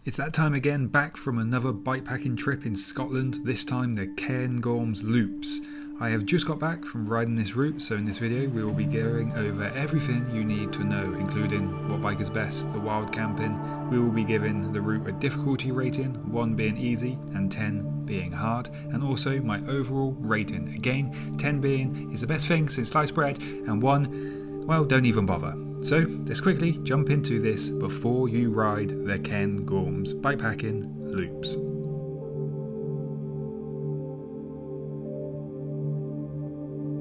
It's that time again, back from another bikepacking trip in Scotland, this time the Cairngorms loops. I have just got back from riding this route, so in this video we will be going over everything you need to know, including what bike is best, the wild camping. We will be giving the route a difficulty rating, 1 being easy and 10 being hard, and also my overall rating. Again, 10 being is the best thing since sliced bread, and 1, well, don't even bother. So let's quickly jump into this before you ride the Cairngorms bikepacking loops.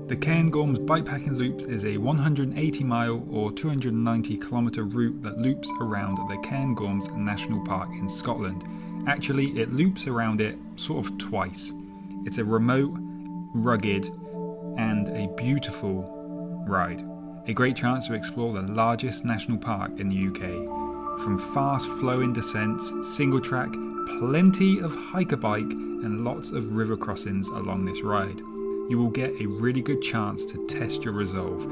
The Cairngorms bikepacking loops is a 180 mile or 290 kilometre route that loops around the Cairngorms National Park in Scotland. Actually, it loops around it sort of twice. It's a remote, rugged and a beautiful ride. A great chance to explore the largest national park in the UK. From fast flowing descents, single track, plenty of hiker bike and lots of river crossings along this ride. You will get a really good chance to test your resolve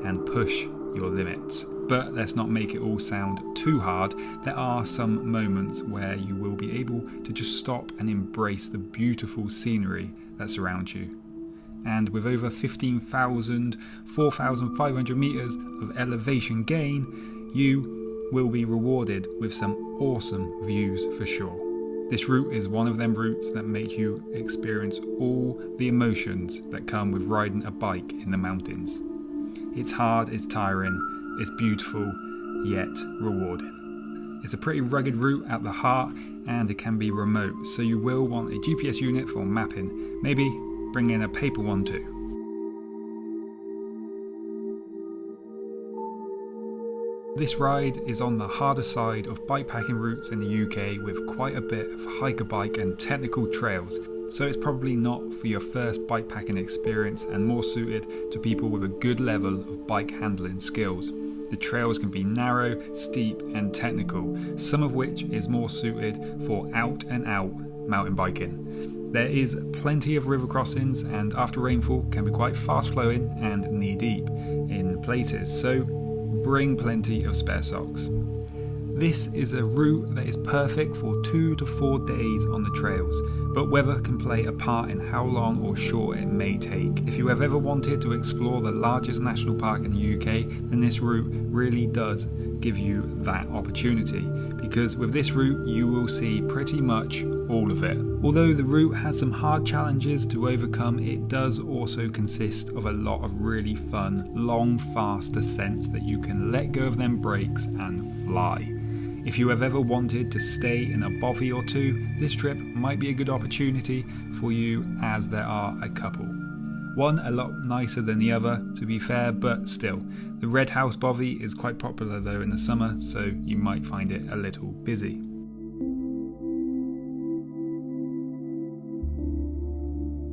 and push your limits. But let's not make it all sound too hard. There are some moments where you will be able to just stop and embrace the beautiful scenery that surrounds you. And with over 4,500 metres of elevation gain, you will be rewarded with some awesome views for sure. This route is one of them routes that make you experience all the emotions that come with riding a bike in the mountains. It's hard, it's tiring, it's beautiful, yet rewarding. It's a pretty rugged route at the heart, and it can be remote, so you will want a GPS unit for mapping. Maybe bring in a paper one too. This ride is on the harder side of bikepacking routes in the UK, with quite a bit of hiker bike and technical trails, so it's probably not for your first bikepacking experience and more suited to people with a good level of bike handling skills. The trails can be narrow, steep and technical, some of which is more suited for out and out mountain biking. There is plenty of river crossings, and after rainfall can be quite fast flowing and knee deep in places, so bring plenty of spare socks. This is a route that is perfect for 2 to 4 days on the trails, but weather can play a part in how long or short it may take. If you have ever wanted to explore the largest national park in the UK, then this route really does give you that opportunity, because with this route you will see pretty much all of it. Although the route has some hard challenges to overcome, it does also consist of a lot of really fun, long, fast descents that you can let go of them brakes and fly. If you have ever wanted to stay in a bothy or two, this trip might be a good opportunity for you, as there are a couple. One a lot nicer than the other, to be fair, but still. The Red House bothy is quite popular though in the summer, so you might find it a little busy.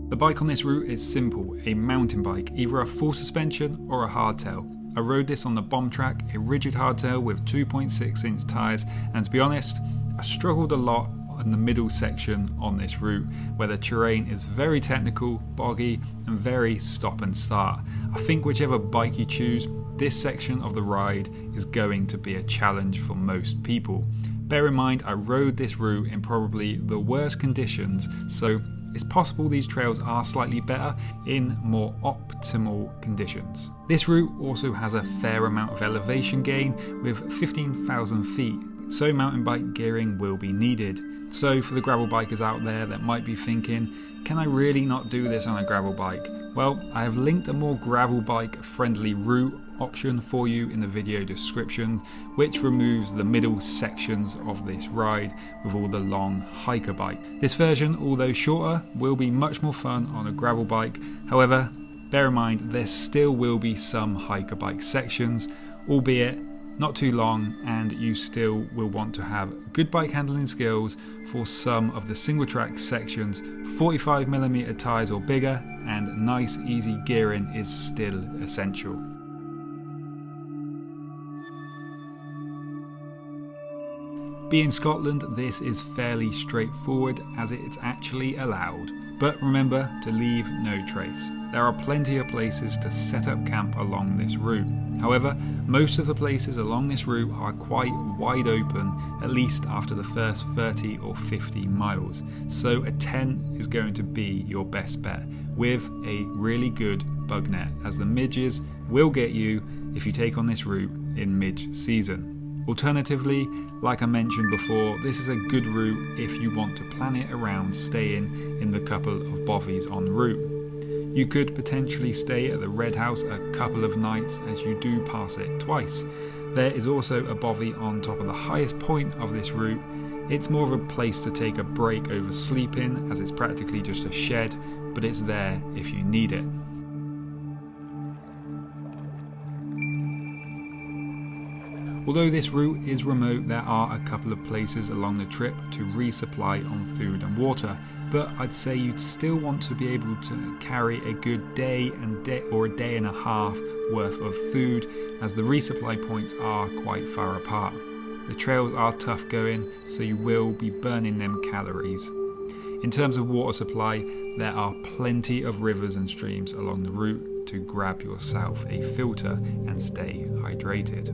The bike on this route is simple, a mountain bike, either a full suspension or a hardtail. I rode this on the bomb track, a rigid hardtail with 2.6 inch tyres, and to be honest, I struggled a lot in the middle section on this route, where the terrain is very technical, boggy and very stop and start. I think whichever bike you choose, this section of the ride is going to be a challenge for most people. Bear in mind, I rode this route in probably the worst conditions, so it's possible these trails are slightly better in more optimal conditions. This route also has a fair amount of elevation gain with 15,000 feet, so mountain bike gearing will be needed. So for the gravel bikers out there that might be thinking, can I really not do this on a gravel bike? Well, I have linked a more gravel bike friendly route option for you in the video description, which removes the middle sections of this ride with all the long hiker bike. This version, although shorter, will be much more fun on a gravel bike. However, bear in mind there still will be some hiker bike sections, albeit not too long, and you still will want to have good bike handling skills for some of the single track sections. 45mm tyres or bigger and nice easy gearing is still essential. Being Scotland, this is fairly straightforward as it's actually allowed. But remember to leave no trace. There are plenty of places to set up camp along this route. However, most of the places along this route are quite wide open, at least after the first 30 or 50 miles. So a tent is going to be your best bet, with a really good bug net, as the midges will get you if you take on this route in mid-season. Alternatively, like I mentioned before, this is a good route if you want to plan it around staying in the couple of bovies en route. You could potentially stay at the Red House a couple of nights, as you do pass it twice. There is also a bovie on top of the highest point of this route. It's more of a place to take a break over sleeping, as it's practically just a shed, but it's there if you need it. Although this route is remote, there are a couple of places along the trip to resupply on food and water, but I'd say you'd still want to be able to carry a good day or a day and a half worth of food, as the resupply points are quite far apart. The trails are tough going, so you will be burning them calories. In terms of water supply, there are plenty of rivers and streams along the route to grab yourself a filter and stay hydrated.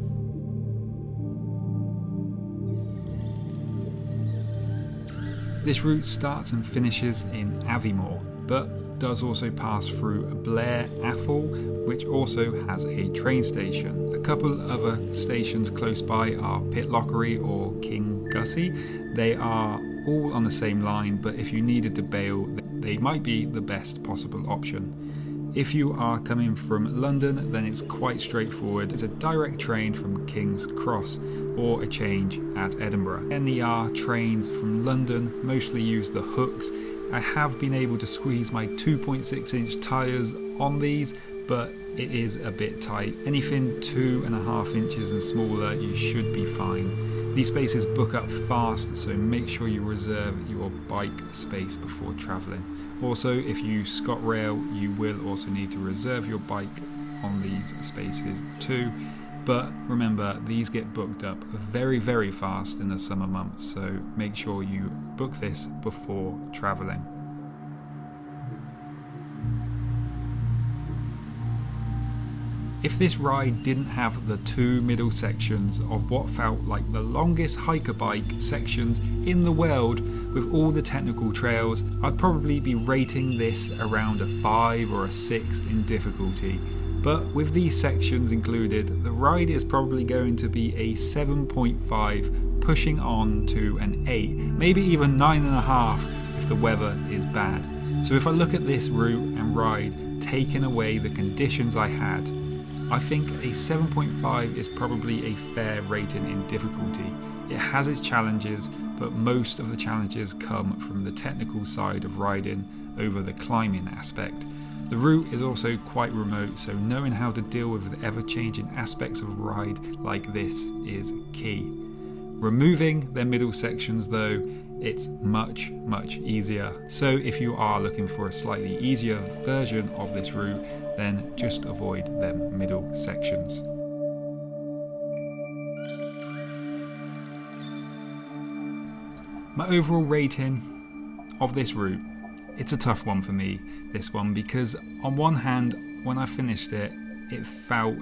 This route starts and finishes in Aviemore, but does also pass through Blair Athol, which also has a train station. A couple other stations close by are Pitlockery or King Gussie. They are all on the same line, but if you needed to bail, they might be the best possible option. If you are coming from London, then it's quite straightforward. There's a direct train from King's Cross or a change at Edinburgh. NER trains from London mostly use the hooks. I have been able to squeeze my 2.6-inch tyres on these, but it is a bit tight. Anything 2.5 inches and smaller, you should be fine. These spaces book up fast, so make sure you reserve your bike space before travelling. Also, if you ScotRail, you will also need to reserve your bike on these spaces too. But remember, these get booked up very, very fast in the summer months, so make sure you book this before travelling. If this ride didn't have the two middle sections of what felt like the longest hiker bike sections in the world with all the technical trails, I'd probably be rating this around a 5 or a 6 in difficulty. But with these sections included, the ride is probably going to be a 7.5 pushing on to an 8, maybe even 9.5 if the weather is bad. So if I look at this route and ride, taking away the conditions I had, I think a 7.5 is probably a fair rating in difficulty. It has its challenges, but most of the challenges come from the technical side of riding over the climbing aspect. The route is also quite remote, so knowing how to deal with the ever-changing aspects of a ride like this is key. Removing their middle sections though, it's much, much easier. So if you are looking for a slightly easier version of this route, then just avoid them middle sections. My overall rating of this route, it's a tough one for me, this one, because on one hand, when I finished it, it felt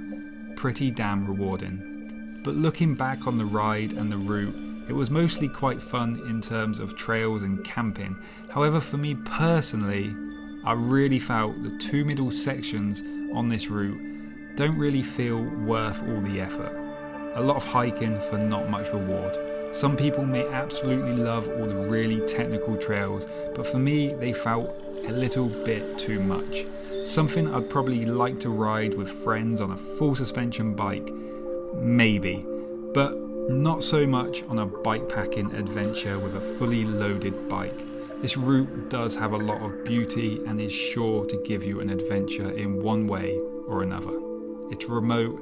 pretty damn rewarding. But looking back on the ride and the route, it was mostly quite fun in terms of trails and camping. However, for me personally, I really felt the two middle sections on this route don't really feel worth all the effort. A lot of hiking for not much reward. Some people may absolutely love all the really technical trails, but for me they felt a little bit too much. Something I'd probably like to ride with friends on a full suspension bike, maybe, but not so much on a bikepacking adventure with a fully loaded bike. This route does have a lot of beauty and is sure to give you an adventure in one way or another. It's remote,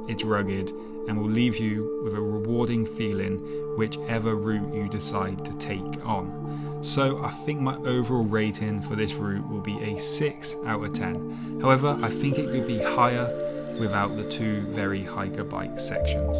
it's rugged, and will leave you with a rewarding feeling whichever route you decide to take on. So I think my overall rating for this route will be a 6 out of 10. However, I think it could be higher without the two very hiker bike sections.